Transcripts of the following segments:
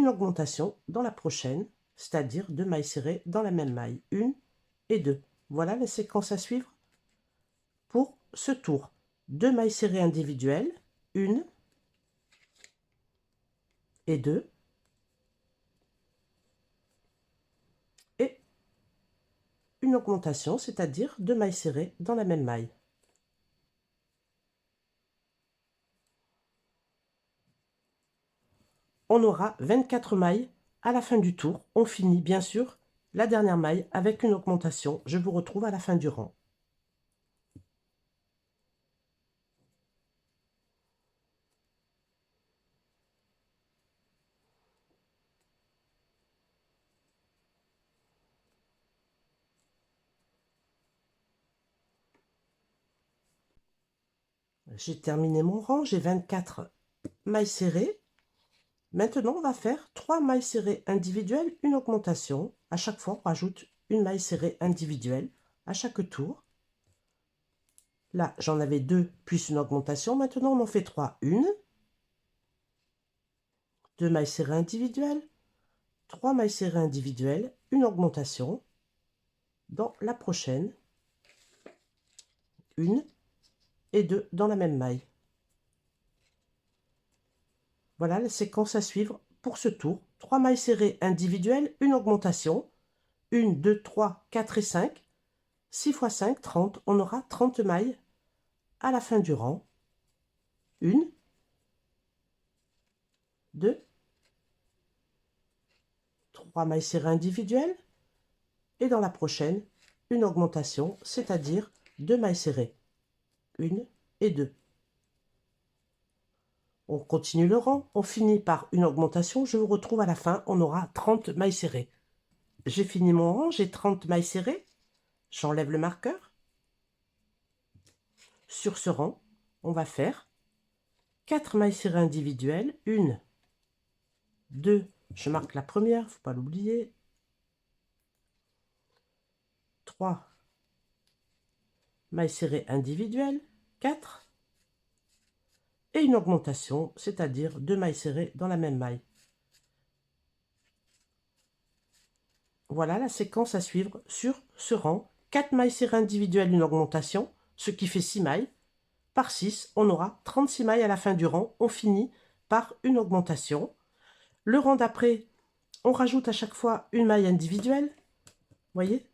une augmentation dans la prochaine, c'est-à-dire 2 mailles serrées dans la même maille, 1 et 2. Voilà la séquence à suivre pour ce tour. 2 mailles serrées individuelles, 1 et 2, et une augmentation, c'est-à-dire 2 mailles serrées dans la même maille. On aura 24 mailles à la fin du tour. On finit bien sûr la dernière maille avec une augmentation. Je vous retrouve à la fin du rang. J'ai terminé mon rang, j'ai 24 mailles serrées. Maintenant, on va faire 3 mailles serrées individuelles, une augmentation. À chaque fois, on rajoute une maille serrée individuelle à chaque tour. Là, j'en avais 2 plus une augmentation. Maintenant, on en fait 3. 1, 2 mailles serrées individuelles, 3 mailles serrées individuelles, une augmentation. Dans la prochaine, 1 et 2 dans la même maille. Voilà la séquence à suivre pour ce tour. 3 mailles serrées individuelles, une augmentation. 1, 2, 3, 4 et 5. 6 x 5, 30. On aura 30 mailles à la fin du rang. 1, 2, 3 mailles serrées individuelles. Et dans la prochaine, une augmentation, c'est-à-dire 2 mailles serrées. 1 et 2. On continue le rang, on finit par une augmentation. Je vous retrouve à la fin, on aura 30 mailles serrées. J'ai fini mon rang, j'ai 30 mailles serrées. J'enlève le marqueur. Sur ce rang, on va faire 4 mailles serrées individuelles. 1, 2, je marque la première, il ne faut pas l'oublier. 3 mailles serrées individuelles. 4. Et une augmentation, c'est-à-dire 2 mailles serrées dans la même maille. Voilà la séquence à suivre sur ce rang. 4 mailles serrées individuelles, une augmentation, ce qui fait 6 mailles. Par 6, on aura 36 mailles à la fin du rang. On finit par une augmentation. Le rang d'après, on rajoute à chaque fois une maille individuelle. Vous voyez?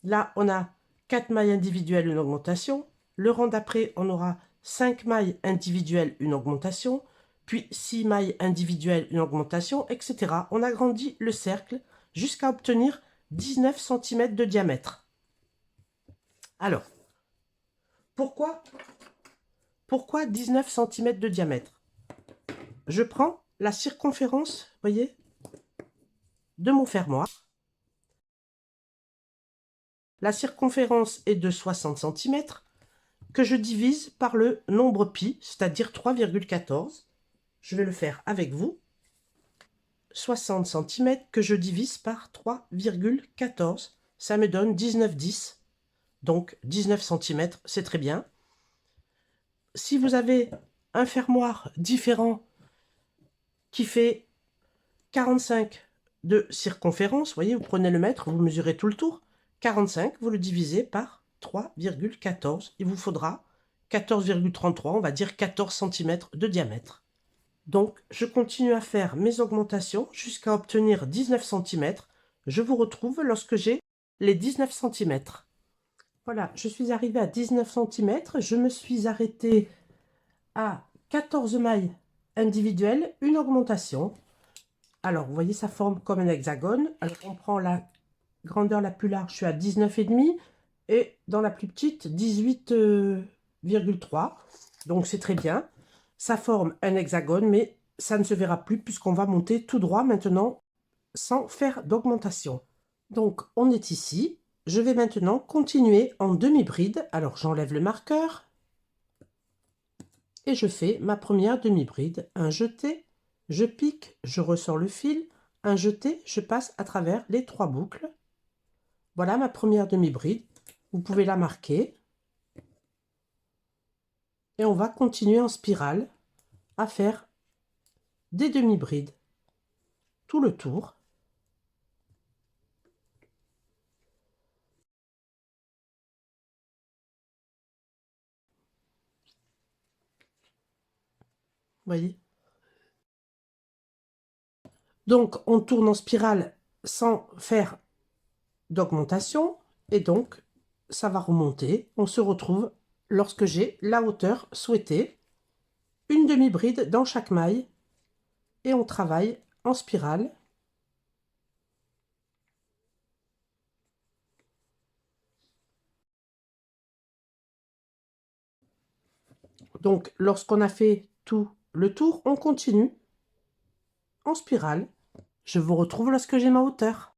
Là, on a 4 mailles individuelles, une augmentation. Le rang d'après, on aura 5 mailles individuelles, une augmentation. Puis 6 mailles individuelles, une augmentation, etc. On agrandit le cercle jusqu'à obtenir 19 cm de diamètre. Alors, pourquoi 19 cm de diamètre? Je prends la circonférence, voyez, de mon fermoir. La circonférence est de 60 cm que je divise par le nombre pi, c'est-à-dire 3,14. Je vais le faire avec vous. 60 cm que je divise par 3,14. Ça me donne 19,10. Donc 19 cm, c'est très bien. Si vous avez un fermoir différent qui fait 45 de circonférence, vous voyez, vous prenez le mètre, vous mesurez tout le tour. 45, vous le divisez par 3,14. Il vous faudra 14,33, on va dire 14 cm de diamètre. Donc, je continue à faire mes augmentations jusqu'à obtenir 19 cm. Je vous retrouve lorsque j'ai les 19 cm. Voilà, je suis arrivée à 19 cm. Je me suis arrêtée à 14 mailles individuelles, une augmentation. Alors, vous voyez, ça forme comme un hexagone. Alors, on prend la grandeur la plus large, je suis à 19,5 et dans la plus petite, 18,3. Donc, c'est très bien. Ça forme un hexagone, mais ça ne se verra plus puisqu'on va monter tout droit maintenant sans faire d'augmentation. Donc, on est ici. Je vais maintenant continuer en demi-bride. Alors, j'enlève le marqueur et je fais ma première demi-bride. Un jeté, je pique, je ressors le fil. Un jeté, je passe à travers les 3 boucles. Voilà ma première demi-bride. Vous pouvez la marquer. Et on va continuer en spirale à faire des demi-brides. tout le tour. Voyez? Donc, on tourne en spirale sans faire d'augmentation et donc ça va remonter. On se retrouve lorsque j'ai la hauteur souhaitée, une demi-bride dans chaque maille et on travaille en spirale. Donc, lorsqu'on a fait tout le tour, on continue en spirale. Je vous retrouve lorsque j'ai ma hauteur.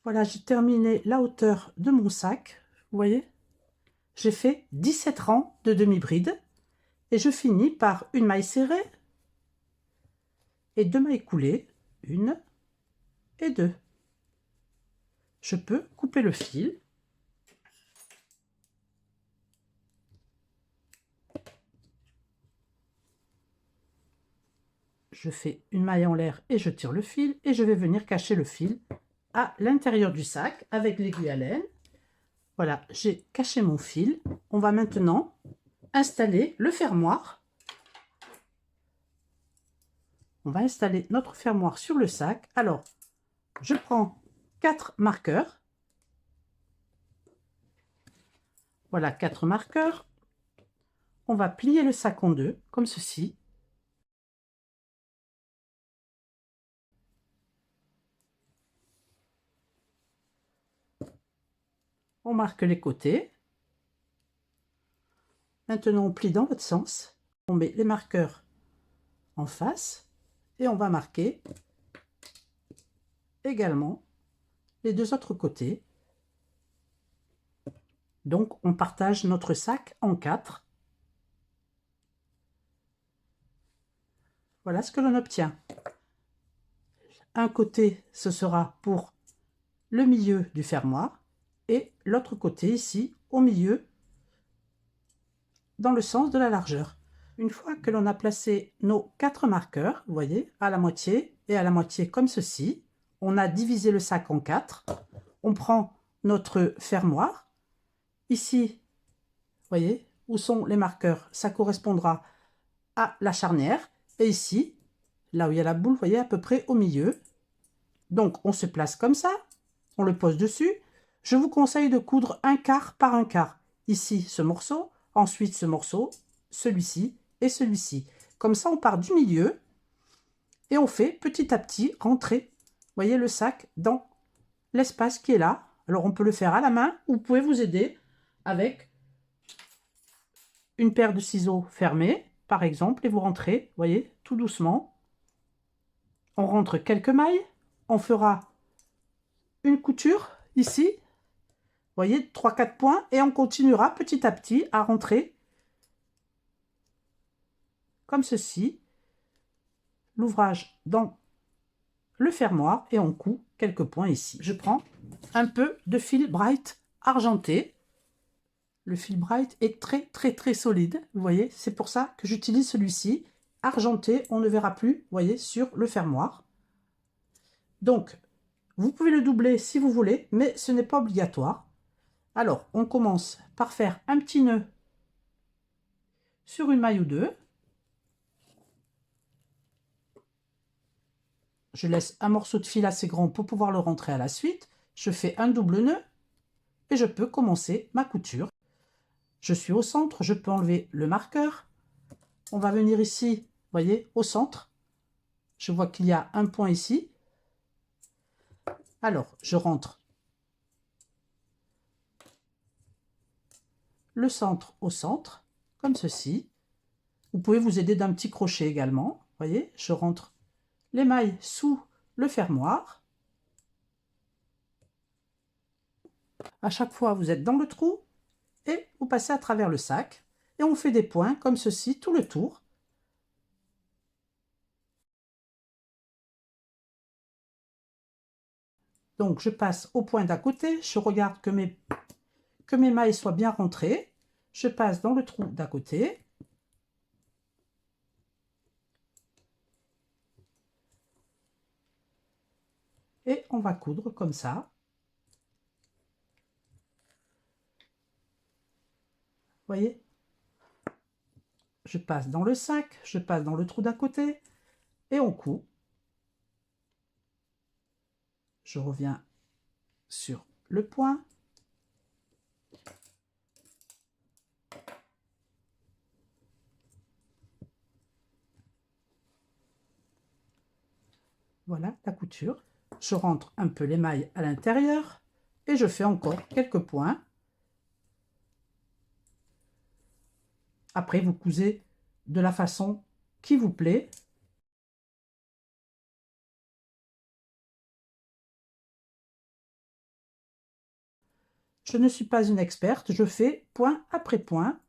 Voilà, j'ai terminé la hauteur de mon sac. Vous voyez? J'ai fait 17 rangs de demi-bride et je finis par une maille serrée et deux mailles coulées, une et deux. Je peux couper le fil. Je fais une maille en l'air et je tire le fil et je vais venir cacher le fil à l'intérieur du sac avec l'aiguille à laine. Voilà, j'ai caché mon fil. On va maintenant installer le fermoir. On va installer notre fermoir sur le sac. Alors, je prends 4 marqueurs. Voilà, 4 marqueurs. On va plier le sac en deux, comme ceci. On marque les côtés. Maintenant, on plie dans l'autre sens. On met les marqueurs en face et on va marquer également les deux autres côtés. Donc, on partage notre sac en 4. Voilà ce que l'on obtient. Un côté, ce sera pour le milieu du fermoir et l'autre côté ici, au milieu, dans le sens de la largeur. Une fois que l'on a placé nos 4 marqueurs, vous voyez, à la moitié et à la moitié comme ceci, on a divisé le sac en 4. On prend notre fermoir. Ici, vous voyez, où sont les marqueurs, ça correspondra à la charnière. Et ici, là où il y a la boule, vous voyez, à peu près au milieu. Donc, on se place comme ça, on le pose dessus. Je vous conseille de coudre un quart par un quart. Ici, ce morceau, ensuite ce morceau, celui-ci et celui-ci. Comme ça, on part du milieu et on fait petit à petit rentrer, vous voyez, le sac dans l'espace qui est là. Alors, on peut le faire à la main ou vous pouvez vous aider avec une paire de ciseaux fermés, par exemple, et vous rentrez, vous voyez, tout doucement. On rentre quelques mailles, on fera une couture ici, vous voyez, 3-4 points, et on continuera petit à petit à rentrer comme ceci, l'ouvrage dans le fermoir, et on coud quelques points ici. Je prends un peu de fil bright argenté. Le fil bright est très solide, vous voyez, c'est pour ça que j'utilise celui-ci. Argenté, on ne verra plus, vous voyez, sur le fermoir. Donc, vous pouvez le doubler si vous voulez, mais ce n'est pas obligatoire. Alors, on commence par faire un petit nœud sur une maille ou deux. Je laisse un morceau de fil assez grand pour pouvoir le rentrer à la suite. Je fais un double nœud et je peux commencer ma couture. Je suis au centre, je peux enlever le marqueur. On va venir ici, vous voyez, au centre. Je vois qu'il y a un point ici. Alors, je rentre le centre au centre, comme ceci. Vous pouvez vous aider d'un petit crochet également. Vous voyez, je rentre les mailles sous le fermoir. À chaque fois, vous êtes dans le trou et vous passez à travers le sac. Et on fait des points comme ceci tout le tour. Donc, je passe au point d'à côté. Je regarde que mes mailles soient bien rentrées. Je passe dans le trou d'à côté. Et on va coudre comme ça. Voyez? Je passe dans le sac, je passe dans le trou d'à côté et on coud. Je reviens sur le point. Voilà la couture. Je rentre un peu les mailles à l'intérieur et je fais encore quelques points. Après, vous cousez de la façon qui vous plaît. Je ne suis pas une experte, je fais point après point,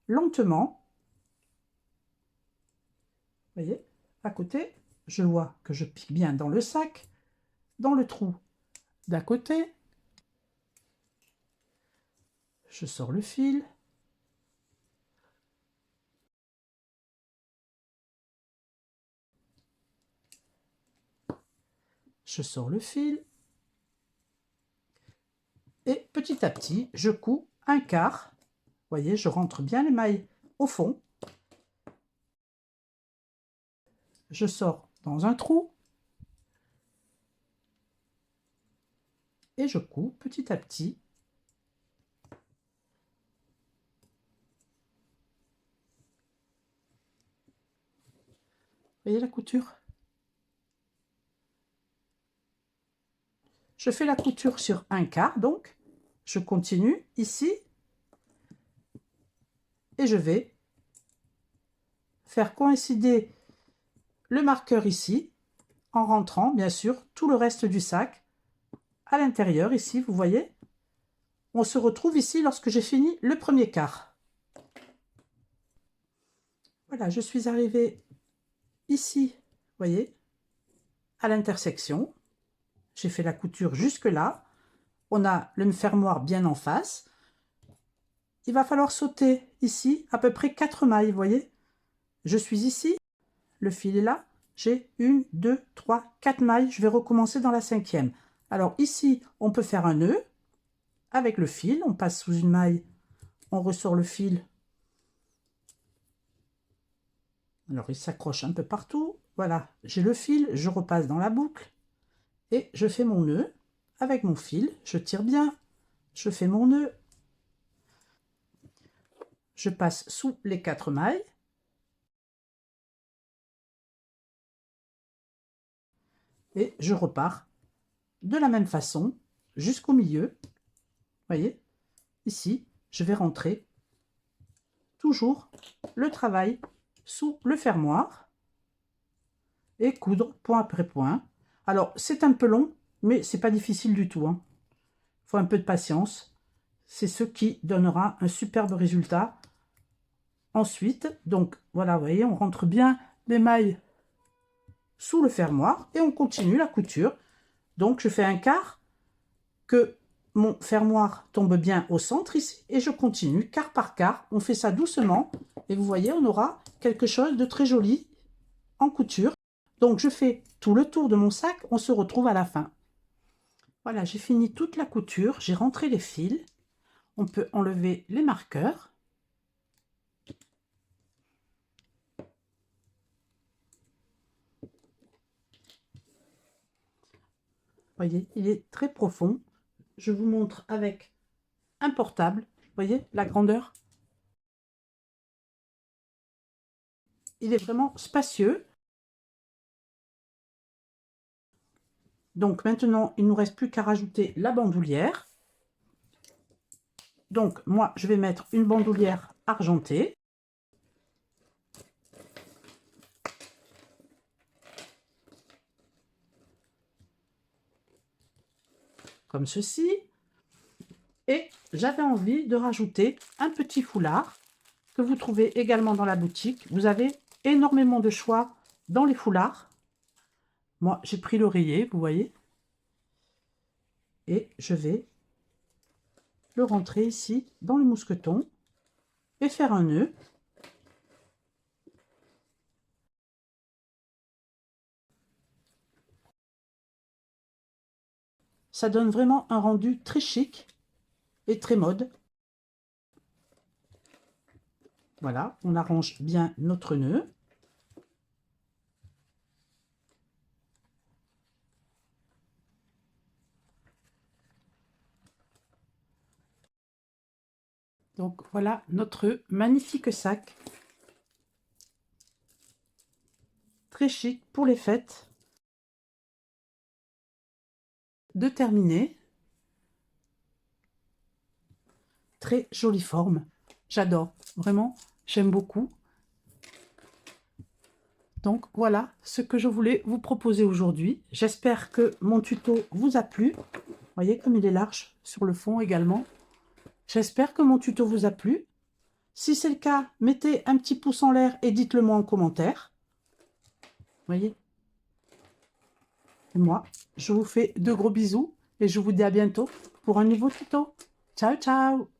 lentement. Vous voyez, à côté, je vois que je pique bien dans le sac, dans le trou d'à côté. Je sors le fil. Je sors le fil. Et petit à petit, je couds un quart. Vous voyez, je rentre bien les mailles au fond. Je sors dans un trou. Et je couds petit à petit. Vous voyez la couture? Je fais la couture sur un quart, donc je continue ici et je vais faire coïncider le marqueur ici en rentrant bien sûr tout le reste du sac à l'intérieur ici, vous voyez. On se retrouve ici lorsque j'ai fini le premier quart. Voilà, je suis arrivée ici, vous voyez, à l'intersection. J'ai fait la couture jusque là. On a le fermoir bien en face. Il va falloir sauter ici à peu près 4 mailles, vous voyez. Je suis ici, le fil est là, j'ai 1, 2, 3, 4 mailles, je vais recommencer dans la 5e. Alors ici, on peut faire un nœud avec le fil, on passe sous une maille, on ressort le fil. Alors il s'accroche un peu partout, voilà, j'ai le fil, je repasse dans la boucle et je fais mon nœud avec mon fil, je tire bien, je fais mon nœud, je passe sous les 4 mailles. Et je repars de la même façon jusqu'au milieu. Vous voyez, ici, je vais rentrer toujours le travail sous le fermoir et coudre point après point. Alors, c'est un peu long, mais c'est pas difficile du tout. Il faut un peu de patience. C'est ce qui donnera un superbe résultat. Ensuite, donc, voilà, vous voyez, on rentre bien les mailles sous le fermoir et on continue la couture. Donc, je fais un quart que mon fermoir tombe bien au centre ici et je continue quart par quart. On fait ça doucement et vous voyez, on aura quelque chose de très joli en couture. Donc je fais tout le tour de mon sac, on se retrouve à la fin. Voilà, j'ai fini toute la couture, j'ai rentré les fils. On peut enlever les marqueurs. Vous voyez, il est très profond. Je vous montre avec un portable. Vous voyez la grandeur? Il est vraiment spacieux. Donc maintenant, il ne nous reste plus qu'à rajouter la bandoulière. Donc moi, je vais mettre une bandoulière argentée. Comme ceci. Et j'avais envie de rajouter un petit foulard que vous trouvez également dans la boutique. Vous avez énormément de choix dans les foulards. Moi, j'ai pris l'oreiller, vous voyez. Et je vais le rentrer ici dans le mousqueton et faire un nœud. Ça donne vraiment un rendu très chic et très mode. Voilà, on arrange bien notre nœud. Donc voilà notre magnifique sac. Très chic pour les fêtes. De terminer. Très jolie forme. J'adore. Vraiment, j'aime beaucoup. Donc voilà ce que je voulais vous proposer aujourd'hui. J'espère que mon tuto vous a plu. Vous voyez comme il est large sur le fond également. J'espère que mon tuto vous a plu. Si c'est le cas, mettez un petit pouce en l'air et dites-le moi en commentaire. Vous voyez? Et moi, je vous fais de gros bisous et je vous dis à bientôt pour un nouveau tuto. Ciao, ciao!